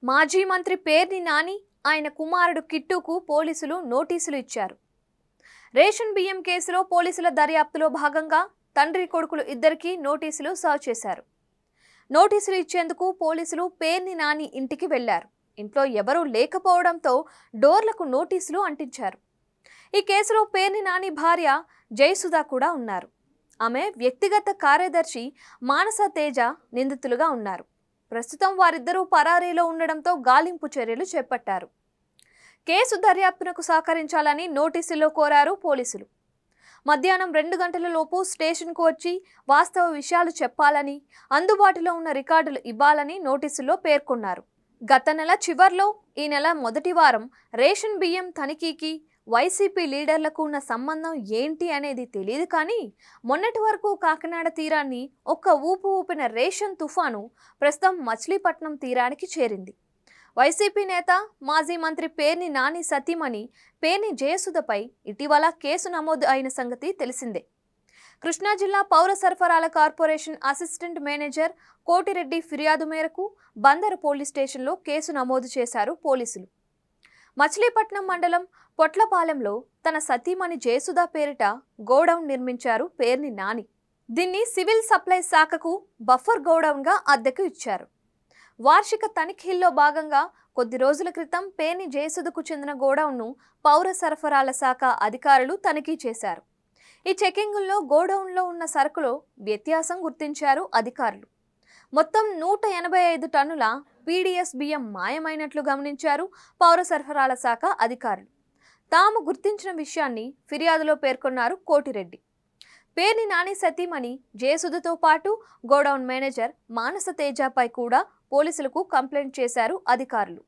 మాజీ మంత్రి పేర్ని నాని ఆయన కుమారుడు కిట్టుకు పోలీసులు నోటీసులు ఇచ్చారు. రేషన్ బియ్యం కేసులో పోలీసుల దర్యాప్తులో భాగంగా తండ్రి కొడుకులు ఇద్దరికీ నోటీసులు సర్వ్ చేశారు. నోటీసులు ఇచ్చేందుకు పోలీసులు పేర్ని నాని ఇంటికి వెళ్లారు. ఇంట్లో ఎవరూ లేకపోవడంతో డోర్లకు నోటీసులు అంటించారు. ఈ కేసులో పేర్ని నాని భార్య జయసుధ కూడా ఉన్నారు. ఆమె వ్యక్తిగత కార్యదర్శి మానస తేజ నిందితులుగా ఉన్నారు. ప్రస్తుతం వారిద్దరూ పరారీలో ఉండడంతో గాలింపు చర్యలు చేపట్టారు. కేసు దర్యాప్తునకు సహకరించాలని నోటీసుల్లో కోరారు పోలీసులు. మధ్యాహ్నం 2 గంటల లోపు స్టేషన్కు వచ్చి వాస్తవ విషయాలు చెప్పాలని, అందుబాటులో ఉన్న రికార్డులు ఇవ్వాలని నోటీసుల్లో పేర్కొన్నారు. గత నెల చివర్లో ఈ నెల మొదటి వారం రేషన్ బియ్యం తనిఖీకి వైసీపీ లీడర్లకు ఉన్న సంబంధం ఏంటి అనేది తెలియదు, కానీ మొన్నటి వరకు కాకినాడ తీరాన్ని ఒక్క ఊపు ఊపిన రేషన్ తుఫాను ప్రస్తుతం మచిలీపట్నం తీరానికి చేరింది. వైసీపీ నేత మాజీ మంత్రి పేర్ని నాని సతీమణి పేర్ని జయసుధపై ఇటీవల కేసు నమోదు అయిన సంగతి తెలిసిందే. కృష్ణా జిల్లా పౌర సరఫరాల కార్పొరేషన్ అసిస్టెంట్ మేనేజర్ కోటిరెడ్డి ఫిర్యాదు మేరకు బందరు పోలీస్ స్టేషన్లో కేసు నమోదు చేశారు పోలీసులు. మచిలీపట్నం మండలం పొట్లపాలెంలో తన సతీమణి జయసుధ పేరిట గోడౌన్ నిర్మించారు పేర్ని నాని. దీన్ని సివిల్ సప్లైస్ శాఖకు బఫర్ గోడౌన్గా అద్దెకు ఇచ్చారు. వార్షిక తనిఖీల్లో భాగంగా కొద్ది రోజుల క్రితం పేర్ని జయసుధకు చెందిన గోడౌన్ను పౌర సరఫరాల శాఖ అధికారులు తనిఖీ చేశారు. ఈ చెకింగుల్లో గోడౌన్లో ఉన్న సరుకులో వ్యత్యాసం గుర్తించారు అధికారులు. మొత్తం 185 టన్నుల పీడీఎస్ బియ్యం మాయమైనట్లు గమనించారు పౌర సరఫరాల శాఖ అధికారులు. తాము గుర్తించిన విషయాన్ని ఫిర్యాదులో పేర్కొన్నారు కోటిరెడ్డి. పేర్ని నాని సతీమణి జయసుధతో పాటు గోడౌన్ మేనేజర్ మానస తేజపై కూడా పోలీసులకు కంప్లైంట్ చేశారు అధికారులు.